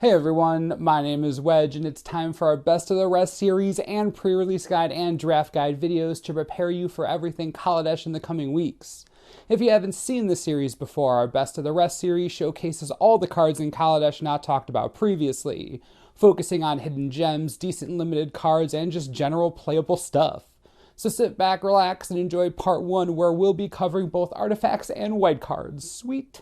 Hey everyone, my name is Wedge, and it's time for our Best of the Rest series and pre-release guide and draft guide videos to prepare you for everything Kaladesh in the coming weeks. If you haven't seen this series before, our Best of the Rest series showcases all the cards in Kaladesh not talked about previously, focusing on hidden gems, decent limited cards, and just general playable stuff. So sit back, relax, and enjoy part 1 where we'll be covering both artifacts and white cards. Sweet!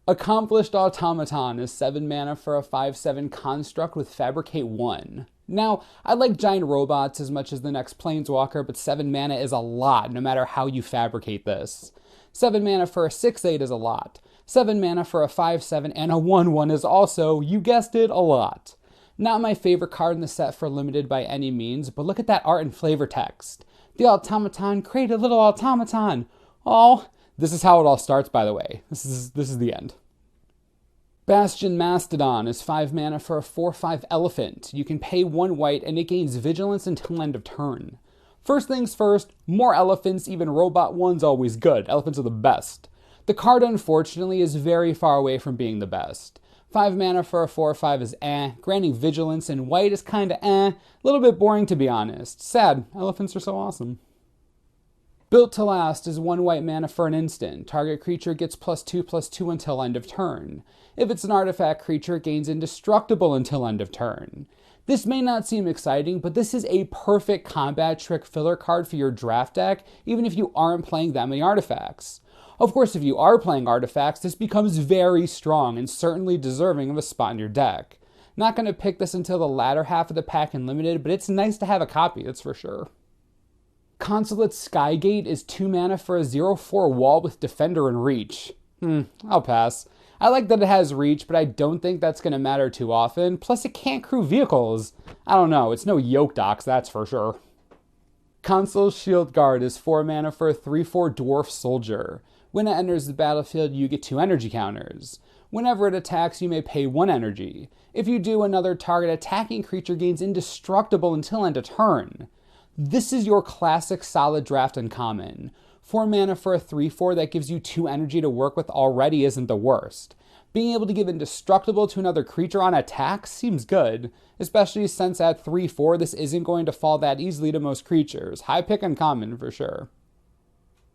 Accomplished Automaton is 7 mana for a 5/7 construct with Fabricate 1. Now, I like giant robots as much as the next Planeswalker, but 7 mana is a lot no matter how you fabricate this. 7 mana for a 6/8 is a lot. 7 mana for a 5/7 and a 1/1 is also, you guessed it, a lot. Not my favorite card in the set for limited by any means, but look at that art and flavor text. The Automaton create a little automaton. Oh, this is how it all starts, by the way. This is the end. Bastion Mastodon is 5 mana for a 4/5 elephant. You can pay 1 white and it gains vigilance until end of turn. First things first, more elephants, even robot ones, always good. Elephants are the best. The card, unfortunately, is very far away from being the best. 5 mana for a 4/5 is granting vigilance and white is kinda a little bit boring to be honest. Sad, elephants are so awesome. Built to Last is 1 white mana for an instant. Target creature gets +2/+2 until end of turn. If it's an artifact creature, it gains indestructible until end of turn. This may not seem exciting, but this is a perfect combat trick filler card for your draft deck, even if you aren't playing that many artifacts. Of course, if you are playing artifacts, this becomes very strong and certainly deserving of a spot in your deck. Not going to pick this until the latter half of the pack in Limited, but it's nice to have a copy, that's for sure. Consulate Skygate is 2 mana for a 0/4 wall with Defender and Reach. I'll pass. I like that it has Reach, but I don't think that's going to matter too often. Plus, it can't crew vehicles. I don't know, it's no Yoke Docks, that's for sure. Consul's Shield Guard is 4 mana for a 3/4 Dwarf Soldier. When it enters the battlefield, you get 2 energy counters. Whenever it attacks, you may pay 1 energy. If you do, another target attacking creature gains indestructible until end of turn. This is your classic solid draft uncommon. 4 mana for a 3/4 that gives you 2 energy to work with already isn't the worst. Being able to give indestructible to another creature on attack seems good, especially since at 3/4 this isn't going to fall that easily to most creatures. High pick uncommon for sure.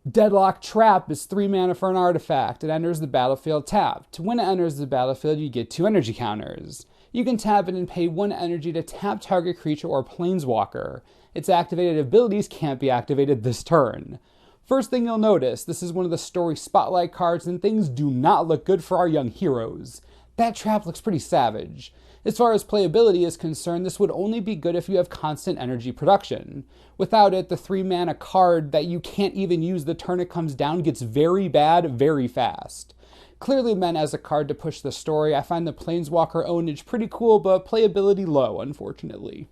Deadlock Trap is 3 mana for an artifact. It enters the battlefield tapped. When it enters the battlefield, you get 2 energy counters. You can tap it and pay 1 energy to tap target creature or planeswalker. Its activated abilities can't be activated this turn. First thing you'll notice, this is one of the story spotlight cards and things do not look good for our young heroes. That trap looks pretty savage. As far as playability is concerned, this would only be good if you have constant energy production. Without it, the 3 mana card that you can't even use the turn it comes down gets very bad very fast. Clearly meant as a card to push the story, I find the Planeswalker ownage pretty cool, but playability low, unfortunately.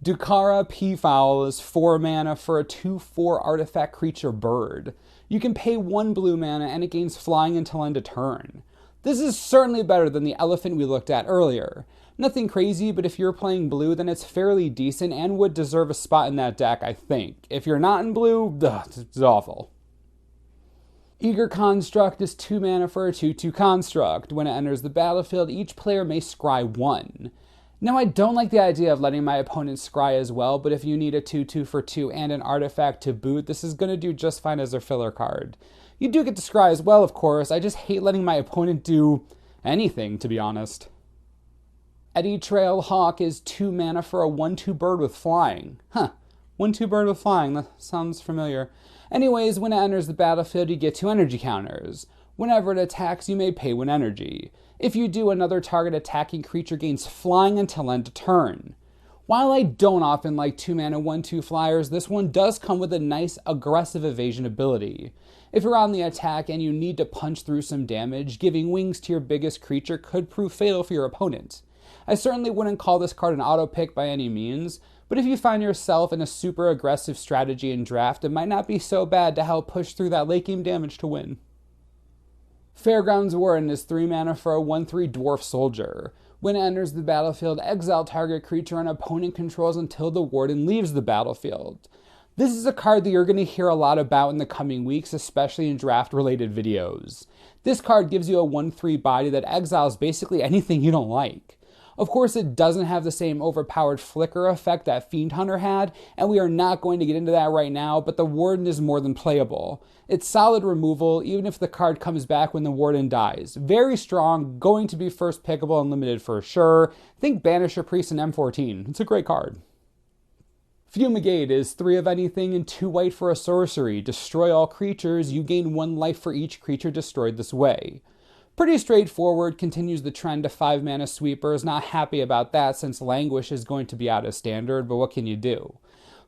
Dukara Peafowl is 4 mana for a 2/4 artifact creature bird. You can pay 1 blue mana and it gains flying until end of turn. This is certainly better than the elephant we looked at earlier. Nothing crazy, but if you're playing blue, then it's fairly decent and would deserve a spot in that deck, I think. If you're not in blue, it's awful. Eager Construct is 2 mana for a 2/2 construct. When it enters the battlefield, each player may scry 1. Now, I don't like the idea of letting my opponent scry as well, but if you need a 2/2 for 2 and an artifact to boot, this is going to do just fine as a filler card. You do get to scry as well, of course. I just hate letting my opponent do anything, to be honest. Eddy Trail Hawk is 2 mana for a 1/2 bird with flying. 1/2 bird with flying, that sounds familiar. Anyways, when it enters the battlefield, you get 2 energy counters. Whenever it attacks, you may pay 1 energy. If you do, another target attacking creature gains flying until end of turn. While I don't often like 2 mana 1/2 flyers, this one does come with a nice aggressive evasion ability. If you're on the attack and you need to punch through some damage, giving wings to your biggest creature could prove fatal for your opponent. I certainly wouldn't call this card an auto pick by any means, but if you find yourself in a super aggressive strategy in draft, it might not be so bad to help push through that late game damage to win. Fairgrounds Warden is 3 mana for a 1/3 Dwarf Soldier. When it enters the battlefield, exile target creature an opponent controls until the Warden leaves the battlefield. This is a card that you're going to hear a lot about in the coming weeks, especially in draft-related videos. This card gives you a 1/3 body that exiles basically anything you don't like. Of course, it doesn't have the same overpowered flicker effect that Fiend Hunter had, and we are not going to get into that right now, but the Warden is more than playable. It's solid removal, even if the card comes back when the Warden dies. Very strong, going to be first pickable and limited for sure. Think Banisher Priest and M14. It's a great card. Fumigate is 3 of anything and 2 white for a sorcery. Destroy all creatures, you gain 1 life for each creature destroyed this way. Pretty straightforward, continues the trend of 5 mana sweepers. Not happy about that since Languish is going to be out of standard, but what can you do?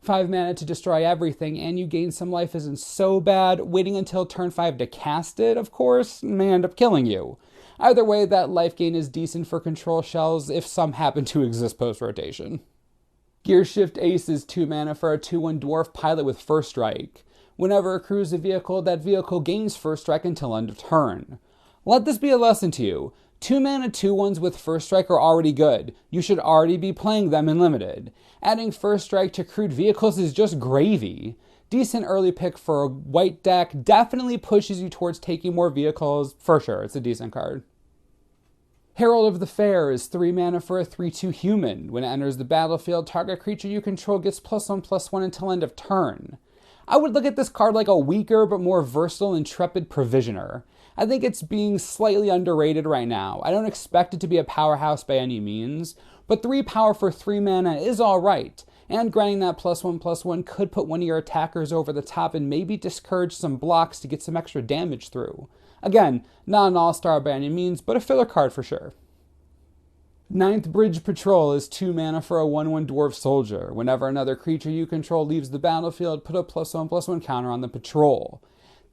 5 mana to destroy everything and you gain some life isn't so bad. Waiting until turn 5 to cast it, of course, may end up killing you. Either way, that life gain is decent for control shells if some happen to exist post-rotation. Gearshift Ace is 2 mana for a 2/1 dwarf pilot with first strike. Whenever it accrues a vehicle, that vehicle gains first strike until end of turn. Let this be a lesson to you. 2 mana 2/1s with first strike are already good. You should already be playing them in limited. Adding first strike to crewed vehicles is just gravy. Decent early pick for a white deck, definitely pushes you towards taking more vehicles, for sure, it's a decent card. Herald of the Fair is 3 mana for a 3/2 human. When it enters the battlefield, target creature you control gets +1/+1 until end of turn. I would look at this card like a weaker but more versatile Intrepid Provisioner. I think it's being slightly underrated right now. I don't expect it to be a powerhouse by any means, but 3 power for 3 mana is alright, and granting that +1/+1 could put one of your attackers over the top and maybe discourage some blocks to get some extra damage through. Again, not an all-star by any means, but a filler card for sure. Ninth Bridge Patrol is 2 mana for a 1/1 dwarf soldier. Whenever another creature you control leaves the battlefield, put a +1/+1 counter on the patrol.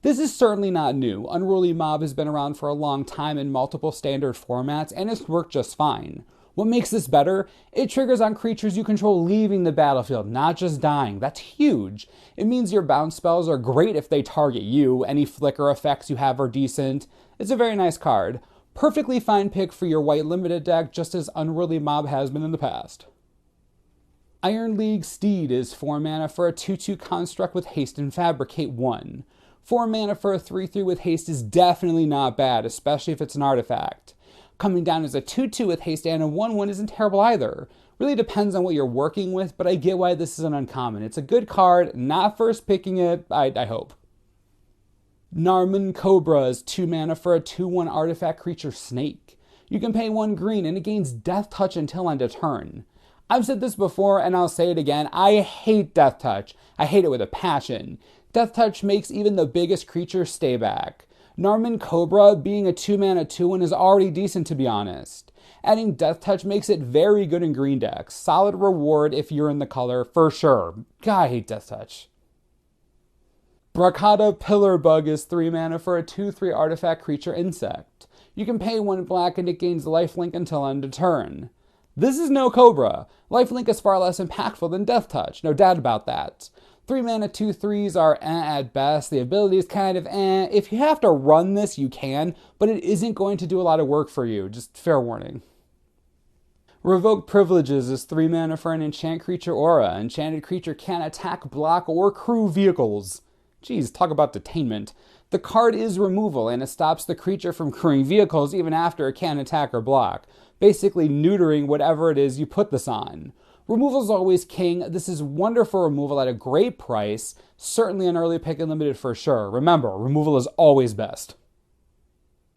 This is certainly not new. Unruly Mob has been around for a long time in multiple standard formats, and it's worked just fine. What makes this better? It triggers on creatures you control leaving the battlefield, not just dying. That's huge. It means your bounce spells are great if they target you. Any flicker effects you have are decent. It's a very nice card. Perfectly fine pick for your white limited deck, just as Unruly Mob has been in the past. Iron League Steed is 4 mana for a 2/2 construct with haste and fabricate 1. 4 mana for a 3/3 with haste is definitely not bad, especially if it's an artifact. Coming down as a 2/2 with haste and a 1/1 isn't terrible either. Really depends on what you're working with, but I get why this is an uncommon. It's a good card, not first picking it, I hope. Narman Cobra is 2 mana for a 2/1 artifact creature snake. You can pay 1 green and it gains Death Touch until end of turn. I've said this before and I'll say it again, I hate Death Touch. I hate it with a passion. Death Touch makes even the biggest creatures stay back. Narman Cobra, being a 2 mana 2/1 is already decent to be honest. Adding Death Touch makes it very good in green decks. Solid reward if you're in the color, for sure. God, I hate Death Touch. Brakata Pillarbug is 3 mana for a 2/3 artifact creature insect. You can pay 1 black and it gains lifelink until end of turn. This is no Cobra. Lifelink is far less impactful than Death Touch, no doubt about that. 3 mana 2/3s are at best. The ability is kind of If you have to run this, you can, but it isn't going to do a lot of work for you. Just fair warning. Revoke Privileges is 3 mana for an enchant creature aura. Enchanted creature can attack, block, or crew vehicles. Geez, talk about detainment. The card is removal, and it stops the creature from crewing vehicles even after it can attack or block, basically neutering whatever it is you put this on. Removal is always king. This is wonderful removal at a great price. Certainly an early pick and limited for sure. Remember, removal is always best.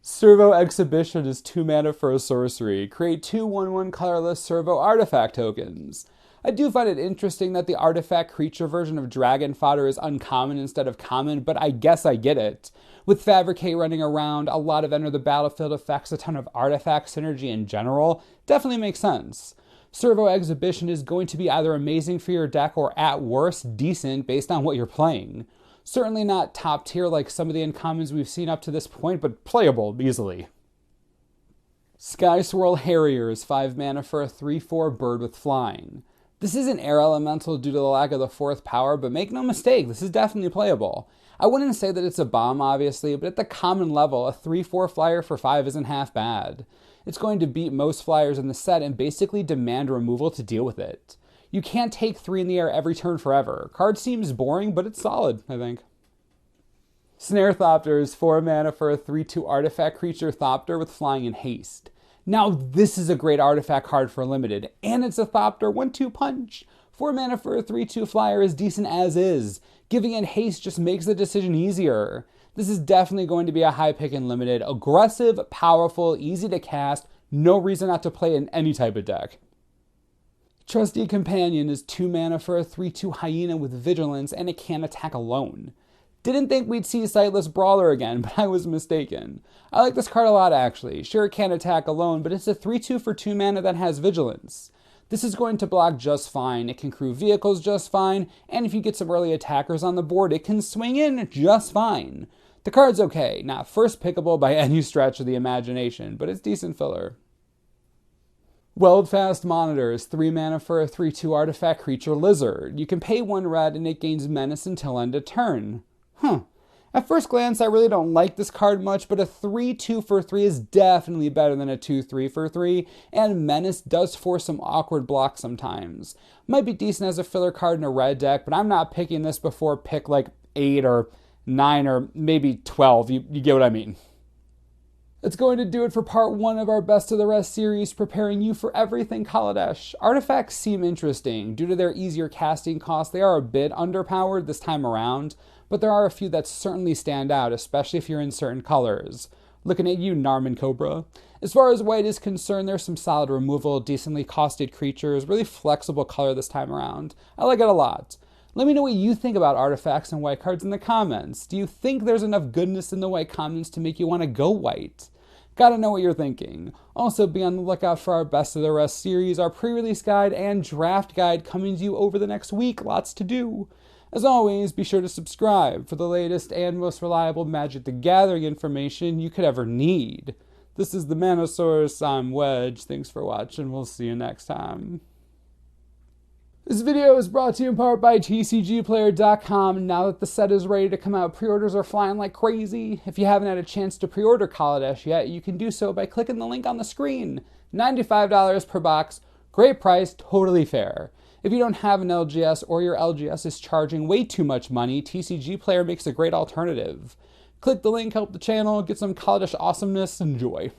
Servo Exhibition is 2 mana for a sorcery. Create 2 1/1 colorless servo artifact tokens. I do find it interesting that the artifact creature version of Dragon Fodder is uncommon instead of common, but I guess I get it. With Fabricate running around, a lot of enter the battlefield effects, a ton of artifact synergy in general, definitely makes sense. Servo Exhibition is going to be either amazing for your deck or at worst decent based on what you're playing. Certainly not top tier like some of the uncommons we've seen up to this point, but playable easily. Sky Swirl Harrier is 5 mana for a 3/4 bird with flying. This isn't air elemental due to the lack of the 4th power, but make no mistake, this is definitely playable. I wouldn't say that it's a bomb, obviously, but at the common level, a 3/4 flyer for 5 isn't half bad. It's going to beat most flyers in the set and basically demand removal to deal with it. You can't take 3 in the air every turn forever. Card seems boring, but it's solid, I think. Snare Thopter is 4 mana for a 3/2 artifact creature Thopter with flying and haste. Now this is a great artifact card for limited, and it's a Thopter 1/2 punch. 4 mana for a 3/2 flyer is decent as is. Giving it haste just makes the decision easier. This is definitely going to be a high pick in limited. Aggressive, powerful, easy to cast, no reason not to play in any type of deck. Trusty Companion is 2 mana for a 3/2 hyena with vigilance, and it can't attack alone. Didn't think we'd see Sightless Brawler again, but I was mistaken. I like this card a lot actually. Sure, it can't attack alone, but it's a 3/2 for 2 mana that has vigilance. This is going to block just fine, it can crew vehicles just fine, and if you get some early attackers on the board, it can swing in just fine. The card's okay, not first pickable by any stretch of the imagination, but it's decent filler. Weldfast Monitor is 3 mana for a 3/2 artifact creature Lizard. You can pay 1 red and it gains menace until end of turn. At first glance, I really don't like this card much, but a 3/2 for 3 is definitely better than a 2/3 for 3, and Menace does force some awkward blocks sometimes. Might be decent as a filler card in a red deck, but I'm not picking this before pick like 8 or 9 or maybe 12. You get what I mean. That's going to do it for part 1 of our Best of the Rest series, preparing you for everything Kaladesh. Artifacts seem interesting. Due to their easier casting cost, they are a bit underpowered this time around, but there are a few that certainly stand out, especially if you're in certain colors. Looking at you, Narman Cobra. As far as white is concerned, there's some solid removal, decently costed creatures, really flexible color this time around. I like it a lot. Let me know what you think about artifacts and white cards in the comments. Do you think there's enough goodness in the white commons to make you want to go white? Gotta know what you're thinking. Also, be on the lookout for our Best of the Rest series, our pre-release guide and draft guide coming to you over the next week. Lots to do. As always, be sure to subscribe for the latest and most reliable Magic the Gathering information you could ever need. This is the Manosaurus, I'm Wedge. Thanks for watching, we'll see you next time. This video is brought to you in part by TCGplayer.com. Now that the set is ready to come out, pre-orders are flying like crazy. If you haven't had a chance to pre-order Kaladesh yet, you can do so by clicking the link on the screen. $95 per box, great price, totally fair. If you don't have an LGS or your LGS is charging way too much money, TCG Player makes a great alternative. Click the link, help the channel, get some Kaladesh awesomeness, enjoy.